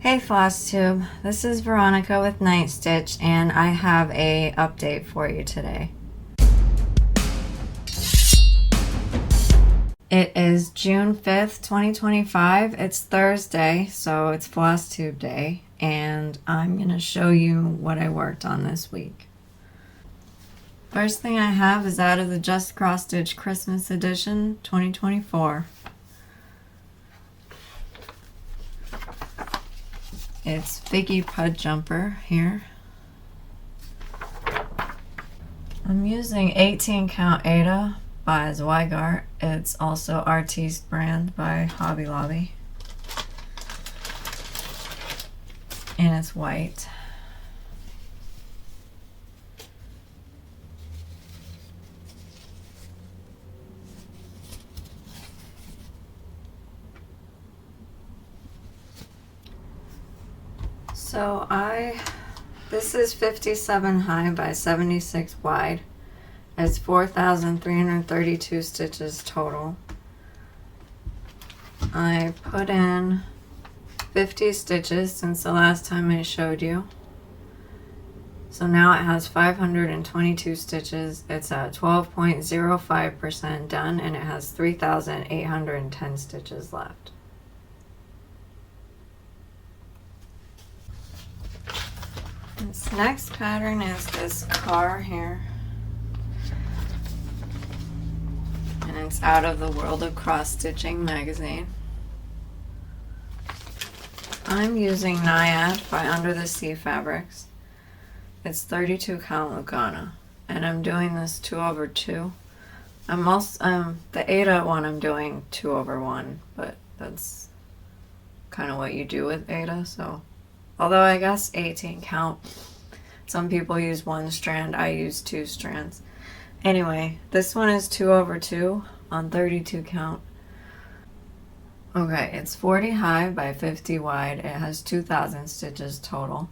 Hey Flosstube, this is Veronica with Night Stitch, and I have a update for you today. It is June 5th, 2025. It's Thursday, so it's Flosstube Day, and I'm going to show you what I worked on this week. First thing I have is out of the Just Cross Stitch Christmas Edition 2024. It's Figgy Pud Jumper here. I'm using 18 Count Ada by Zweigart. It's also Artiste brand by Hobby Lobby. And it's white. So this is 57 high by 76 wide. It's 4,332 stitches total. I put in 50 stitches since the last time I showed you. So now it has 522 stitches. It's at 12.05% done, and it has 3,810 stitches left. This next pattern is this car here, and it's out of the World of Cross Stitching magazine. I'm using Naiad by Under the Sea Fabrics. It's 32 count Lugana, and I'm doing this 2/2. I'm also the Ada one I'm doing 2/1, but that's kind of what you do with Ada. So although I guess 18 count, some people use one strand, I use 2 strands. Anyway, this one is 2/2 on 32 count. Okay, it's 40 high by 50 wide. It has 2,000 stitches total.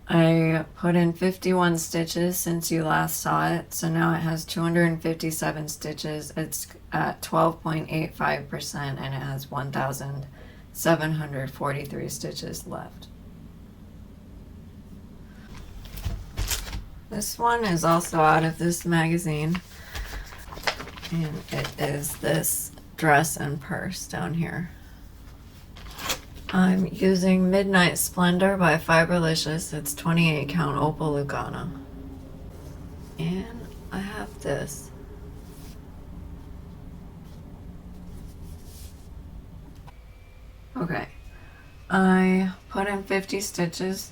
I put in 51 stitches since you last saw it, so now it has 257 stitches. It's at 12.85%, and it has 1,743 stitches left. This one is also out of this magazine, and it is this dress and purse down here. I'm using Midnight Splendor by Fiberlicious. It's 28 count Opal Lugana. And I have this. Okay, I put in 50 stitches.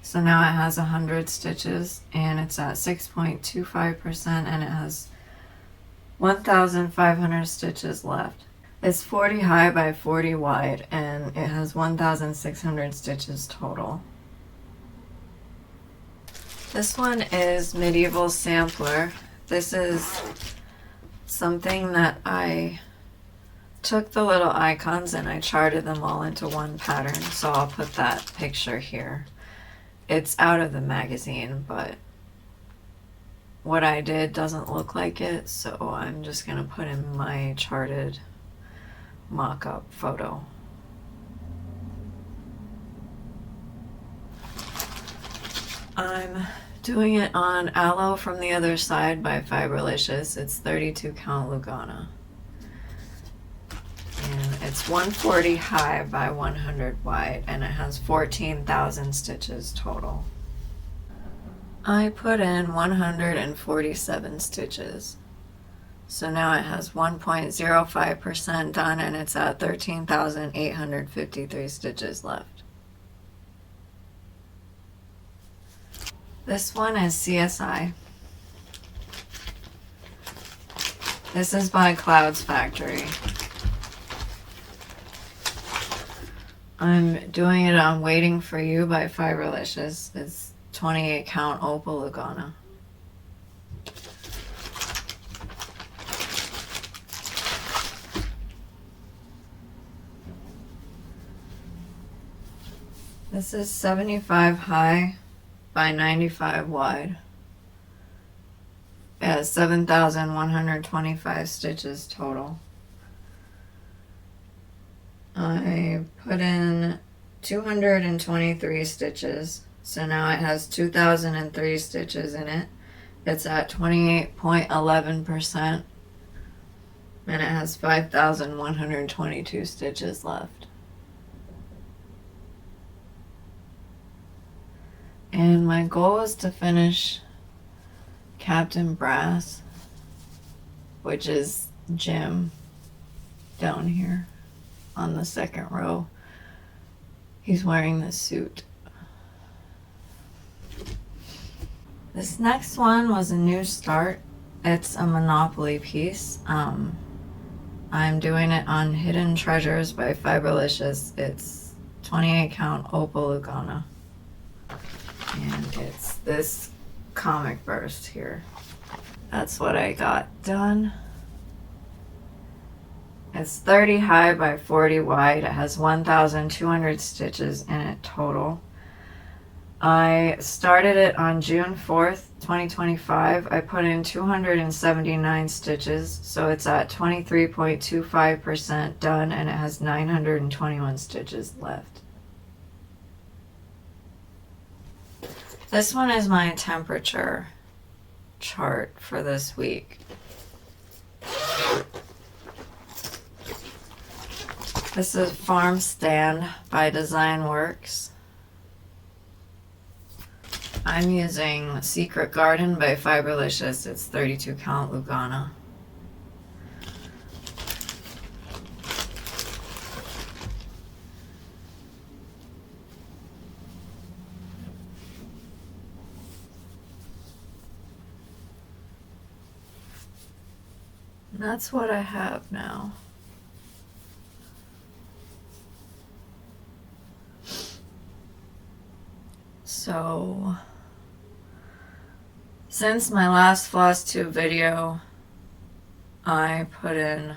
So now it has 100 stitches, and it's at 6.25%, and it has 1,500 stitches left. It's 40 high by 40 wide, and it has 1,600 stitches total. This one is Medieval Sampler. This is something that I took the little icons and I charted them all into one pattern, so I'll put that picture here. It's out of the magazine, but what I did doesn't look like it, so I'm just going to put in my charted mock-up photo. I'm doing it on Aloe from the Other Side by Fiberlicious. It's 32 count Lugana. And it's 140 high by 100 wide, and it has 14,000 stitches total. I put in 147 stitches. So now it has 1.05% done, and it's at 13,853 stitches left. This one is CSI. This is by Clouds Factory. I'm doing it on Waiting for You by Fiberlicious. It's 28 count Opal Lugana. This is 75 high by 95 wide. It has 7,125 stitches total. I put in 223 stitches. So now it has 2003 stitches in it. It's at 28.11%. And it has 5,122 stitches left. And my goal is to finish Captain Brass, which is Jim down here on the second row. He's wearing this suit. This next one was a new start. It's a Monopoly piece. I'm doing it on Hidden Treasures by Fiberlicious. It's 28 count Opal Lugana. And it's this comic burst here. That's what I got done. It's 30 high by 40 wide. It has 1,200 stitches in it total. I started it on June 4th, 2025. I put in 279 stitches, so it's at 23.25% done, and it has 921 stitches left. This one is my temperature chart for this week. This is Farm Stand by Design Works. I'm using Secret Garden by Fiberlicious. It's 32 count Lugana. And that's what I have now. So, since my last Flosstube video, I put in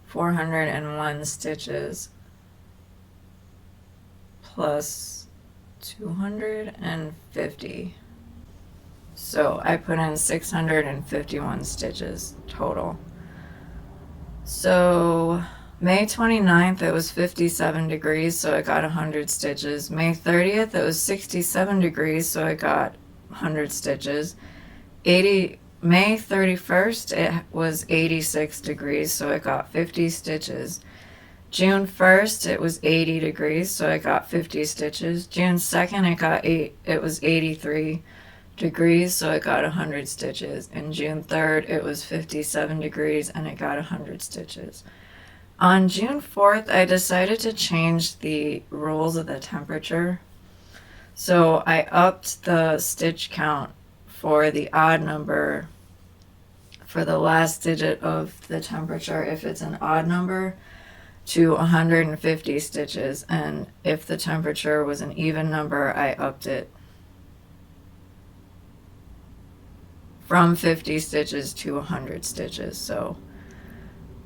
401 stitches plus 250. So I put in 651 stitches total. So May 29th, it was 57 degrees, so I got 100 stitches. May 30th, it was 67 degrees, so I got 100 stitches. May 31st, it was 86 degrees, so I got 50 stitches. June 1st, it was 80 degrees, so I got 50 stitches. June 2nd, it was 83 degrees, so I got 100 stitches. And June 3rd, it was 57 degrees, and it got 100 stitches. On June 4th, I decided to change the rules of the temperature. So I upped the stitch count for the odd number for the last digit of the temperature, if it's an odd number, to 150 stitches. And if the temperature was an even number, I upped it from 50 stitches to 100 stitches. So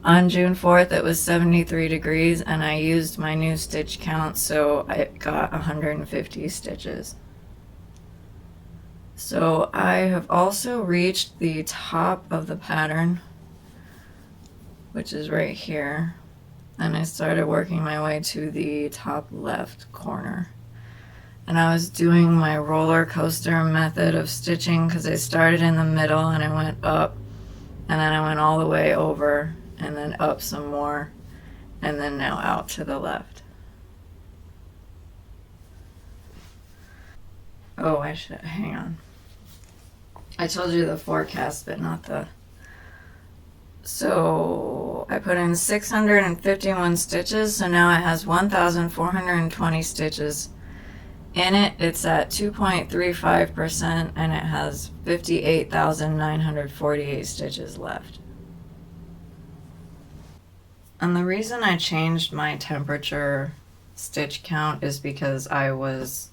on June 4th, it was 73 degrees, and I used my new stitch count, so I got 150 stitches. So I have also reached the top of the pattern, which is right here, and I started working my way to the top left corner. And I was doing my roller coaster method of stitching because I started in the middle and I went up, and then I went all the way over, and then up some more, and then now out to the left. Oh, hang on. I told you the forecast, but not the... So I put in 651 stitches, so now it has 1,420 stitches in it. It's at 2.35%, and it has 58,948 stitches left. And the reason I changed my temperature stitch count is because I was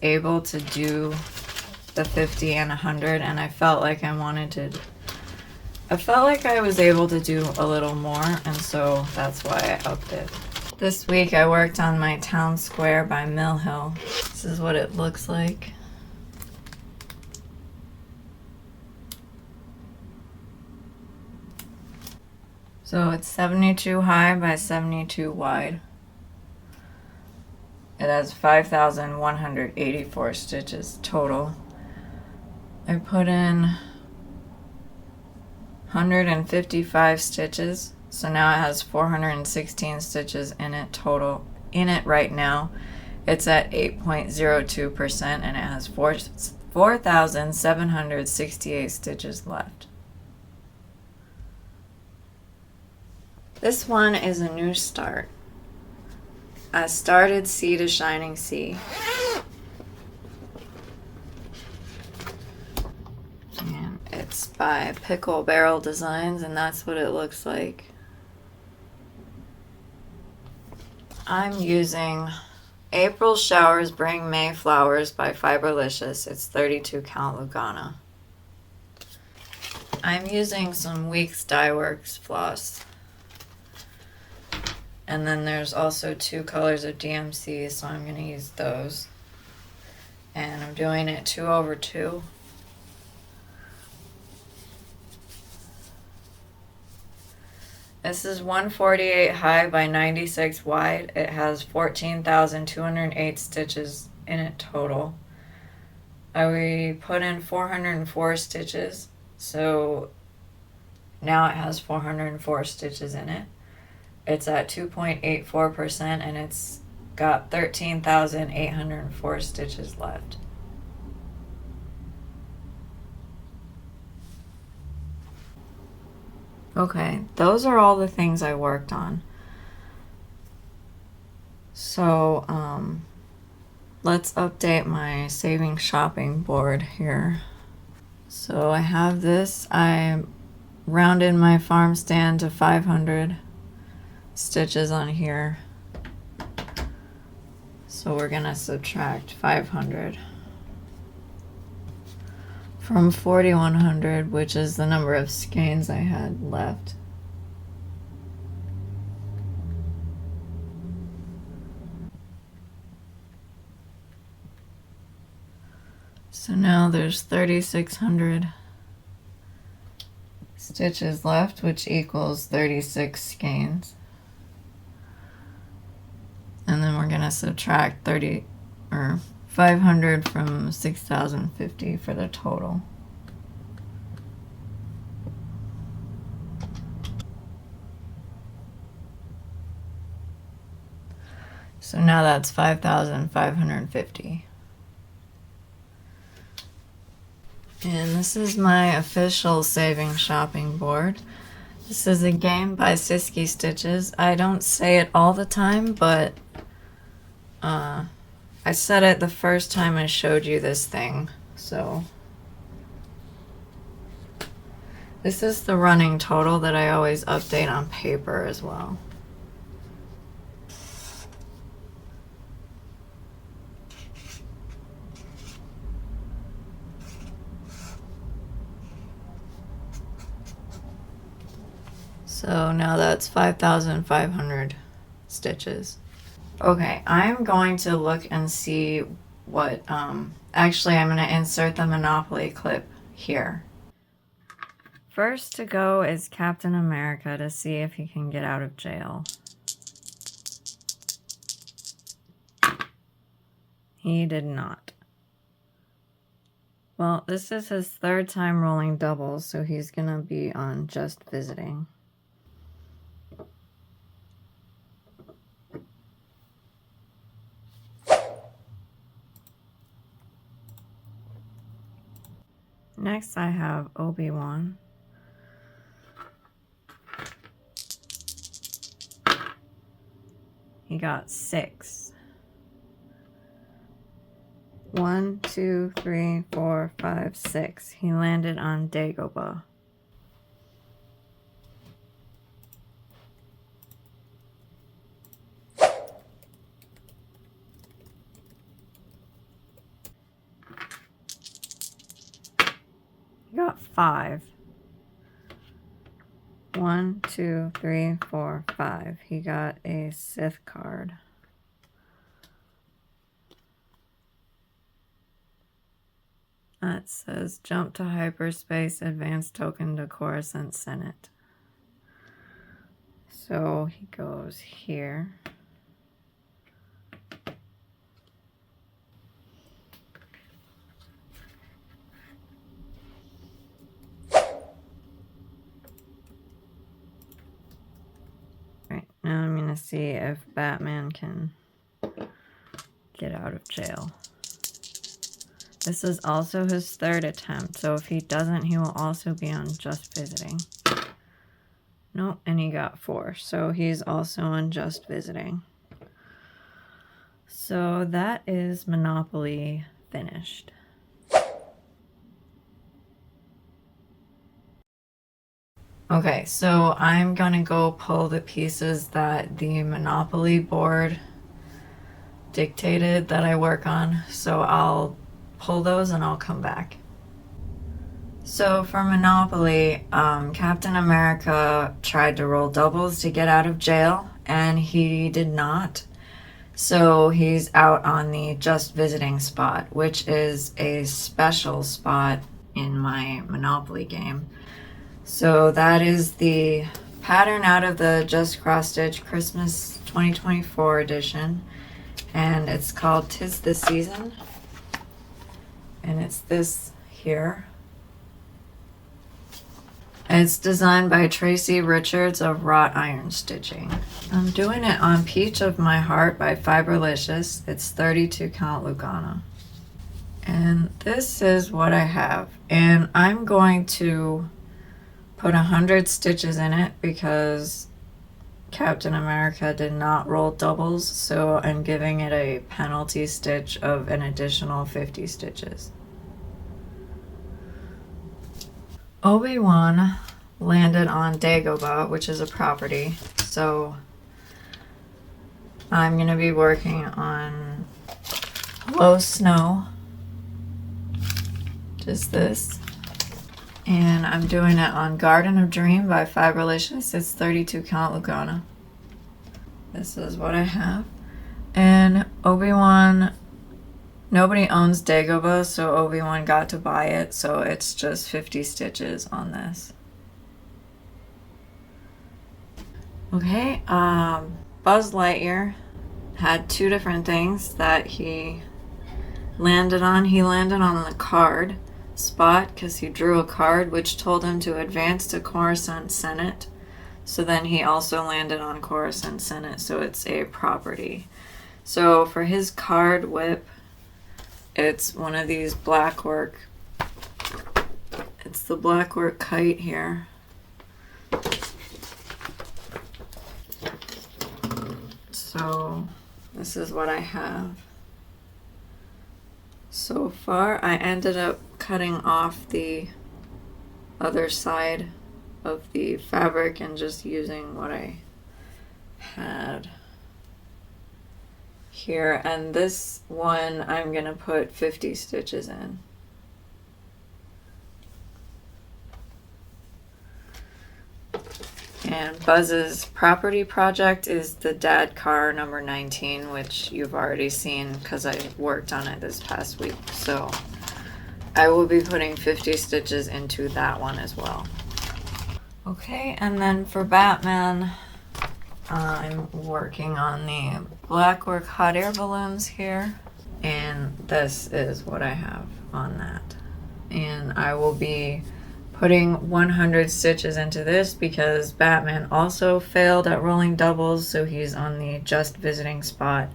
able to do the 50 and 100, and I felt like I was able to do a little more, and so that's why I upped it. This week I worked on my town square by Mill Hill. This is what it looks like. So it's 72 high by 72 wide. It has 5,184 stitches total. I put in 155 stitches, so now it has 416 stitches in it total. In it right now, it's at 8.02% and it has 4,768 stitches left. This one is a new start. I started Sea to Shining Sea. And it's by Pickle Barrel Designs, and that's what it looks like. I'm using April Showers Bring May Flowers by Fiberlicious. It's 32 count Lugana. I'm using some Weeks Dye Works floss. And then there's also 2 colors of DMC, so I'm going to use those. And I'm doing it 2/2. This is 148 high by 96 wide. It has 14,208 stitches in it total. I put in 404 stitches, so now it has 404 stitches in it. It's at 2.84% and it's got 13,804 stitches left. Okay, those are all the things I worked on. So, let's update my saving shopping board here. So I have this. I rounded my farm stand to 500 stitches on here. So we're gonna subtract 500 from 4,100, which is the number of skeins I had left. So now there's 3,600 stitches left, which equals 36 skeins. And then we're gonna subtract 500 from 6,050 for the total. So now that's 5,550. And this is my official saving shopping board. This is a game by Stitchy Stitches. I don't say it all the time, but I said it the first time I showed you this thing. So this is the running total that I always update on paper as well. So now that's 5,500 stitches. Okay, I'm going to look and see what, actually I'm going to insert the Monopoly clip here. First to go is Captain America to see if he can get out of jail. He did not. Well, this is his 3rd time rolling doubles, so he's going to be on just visiting. Next I have Obi-Wan. He got 6. 1, 2, 3, 4, 5, 6. He landed on Dagobah. He got 5. 1, 2, 3, 4, 5. He got a Sith card. That says jump to hyperspace, advanced token to Coruscant Senate. So he goes here. Right, now I'm gonna see if Batman can get out of jail. This is also his third attempt, so if he doesn't, he will also be on just visiting. Nope, and he got 4, so he's also on just visiting. So that is Monopoly finished. Okay, so I'm gonna go pull the pieces that the Monopoly board dictated that I work on. So I'll pull those and I'll come back. So for Monopoly, Captain America tried to roll doubles to get out of jail, and he did not. So he's out on the just visiting spot, which is a special spot in my Monopoly game. So that is the pattern out of the Just Cross Stitch Christmas 2024 edition, and it's called 'Tis the Season, and it's this here. It's designed by Tracy Richards of Wrought Iron Stitching. I'm doing it on Peach of My Heart by Fiberlicious. It's 32 count Lugana. And this is what I have. And I'm going to put 100 stitches in it because Captain America did not roll doubles, so I'm giving it a penalty stitch of an additional 50 stitches. Obi-Wan landed on Dagobah, which is a property, so I'm going to be working on Hello Snow, just this, and I'm doing it on Garden of Dream by Fiberlicious. It's 32 count Lugana. This is what I have. And Obi-Wan, nobody owns Dagobah, so Obi-Wan got to buy it, so it's just 50 stitches on this. Okay, Buzz Lightyear had 2 different things that he landed on. He landed on the card spot because he drew a card which told him to advance to Coruscant Senate. So then he also landed on Coruscant Senate, so it's a property. So for his card whip, it's one of these blackwork. It's the blackwork kite here. So this is what I have. So far, I ended up cutting off the other side of the fabric and just using what I had here. And this one, I'm gonna put 50 stitches in. And Buzz's property project is the Dad Car number 19, which you've already seen because I worked on it this past week. So I will be putting 50 stitches into that one as well. Okay, and then for Batman, I'm working on the blackwork hot air balloons here. And this is what I have on that. And I will be putting 100 stitches into this because Batman also failed at rolling doubles, so he's on the just visiting spot,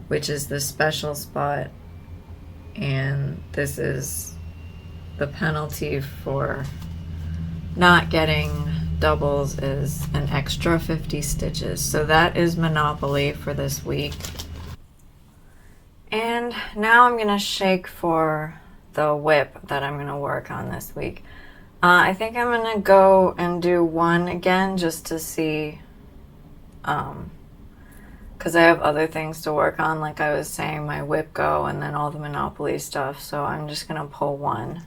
which is the special spot, and this is the penalty for not getting doubles is an extra 50 stitches. So that is Monopoly for this week. And now I'm gonna shake for the whip that I'm gonna work on this week. I think I'm gonna go and do one again just to see, because I have other things to work on, like I was saying, my whip go and then all the Monopoly stuff, so I'm just gonna pull one.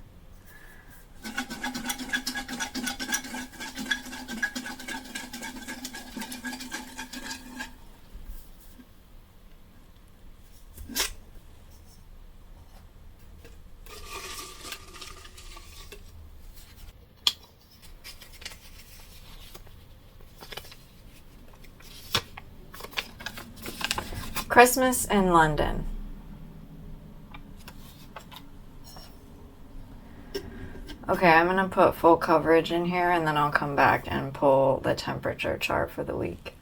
Christmas in London. Okay, I'm gonna put full coverage in here and then I'll come back and pull the temperature chart for the week.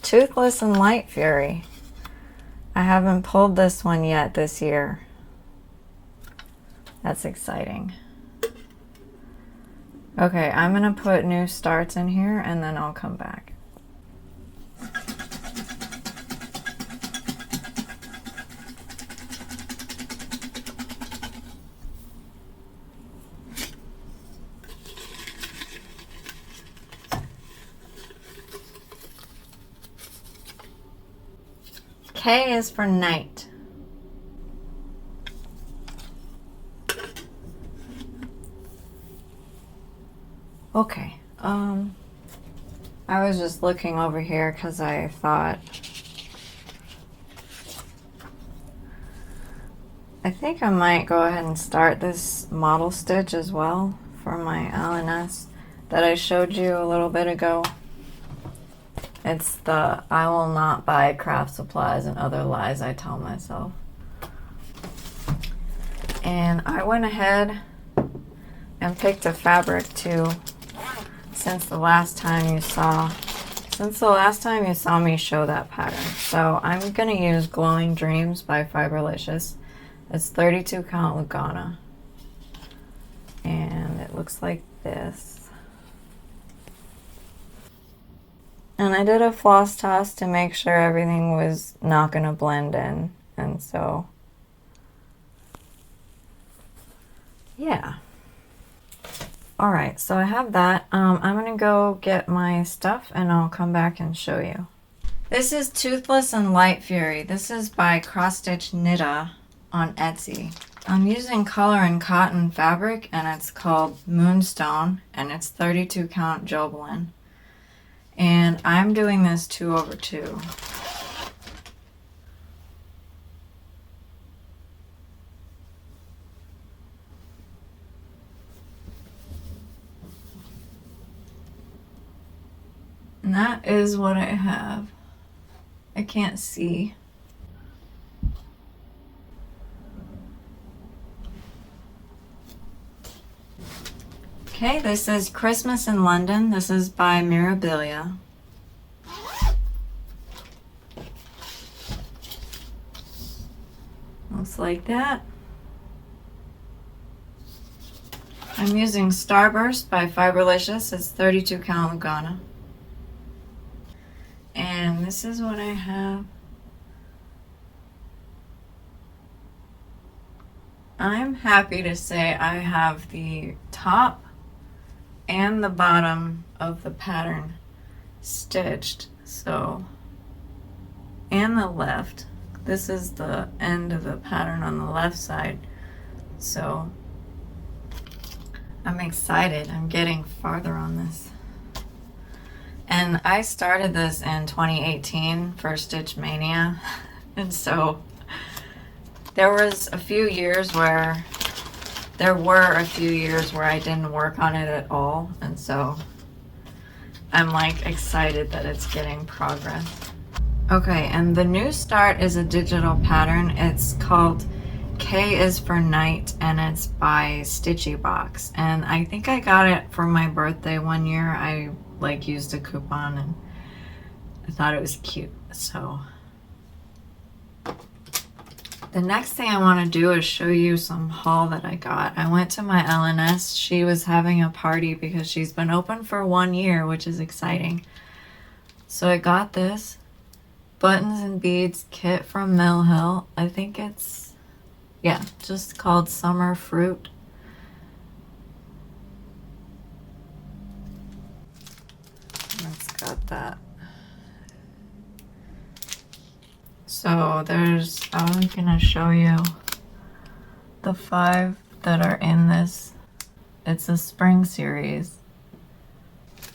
Toothless and Light Fury. I haven't pulled this one yet this year. That's exciting. Okay, I'm gonna put new starts in here and then I'll come back. K is for night. Okay, I was just looking over here because I thought, I think I might go ahead and start this model stitch as well for my LNS that I showed you a little bit ago. It's the I will not buy craft supplies and other lies I tell myself. And I went ahead and picked a fabric too, since the last time you saw me show that pattern. So I'm gonna use Glowing Dreams by Fiberlicious. It's 32 count Lugana. And it looks like this. And I did a floss toss to make sure everything was not going to blend in. And so, yeah. All right, so I have that. I'm going to go get my stuff and I'll come back and show you. This is Toothless and Light Fury. This is by Cross Stitch Knita on Etsy. I'm using color and cotton fabric and it's called Moonstone and it's 32 count Jobelan. And I'm doing this 2/2. And that is what I have. I can't see. Okay, this is Christmas in London. This is by Mirabilia. Looks like that. I'm using Starburst by Fiberlicious. It's 32 count Lugana. And this is what I have. I'm happy to say I have the top and the bottom of the pattern stitched. So, and the left. This is the end of the pattern on the left side. So, I'm excited. I'm getting farther on this. And I started this in 2018 for Stitch Mania. And so, there were a few years where I didn't work on it at all, and so I'm like excited that it's getting progress. Okay, and the new start is a digital pattern. It's called K is for Night and it's by Stitchy Box. And I think I got it for my birthday one year. I like used a coupon and I thought it was cute, so. The next thing I want to do is show you some haul that I got. I went to my LNS. She was having a party because she's been open for 1 year, which is exciting. So I got this buttons and beads kit from Mill Hill. I think it's, yeah, just called Summer Fruit. It's got that. So there's, I'm gonna show you the 5 that are in this. It's a spring series.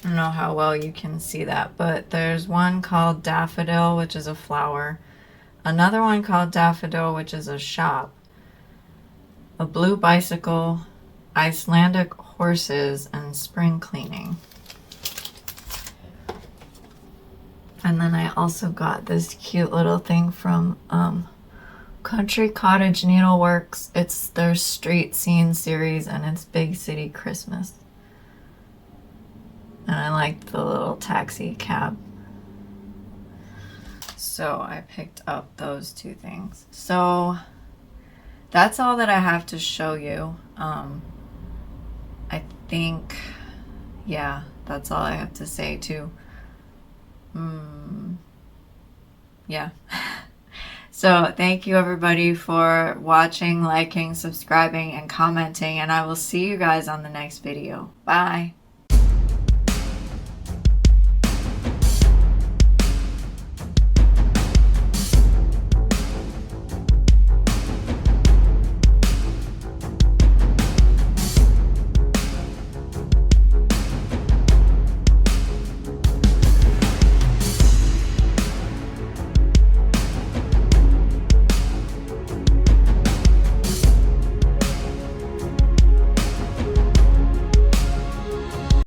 I don't know how well you can see that, but there's one called Daffodil, which is a flower. Another one called Daffodil, which is a shop. A blue bicycle, Icelandic horses, and spring cleaning. And then I also got this cute little thing from Country Cottage Needleworks. It's their Street Scene series, and it's Big City Christmas. And I liked the little taxi cab. So I picked up those two things. So that's all that I have to show you. I think, yeah, that's all I have to say too. Yeah. So thank you everybody for watching, liking, subscribing, and commenting, and I will see you guys on the next video. Bye.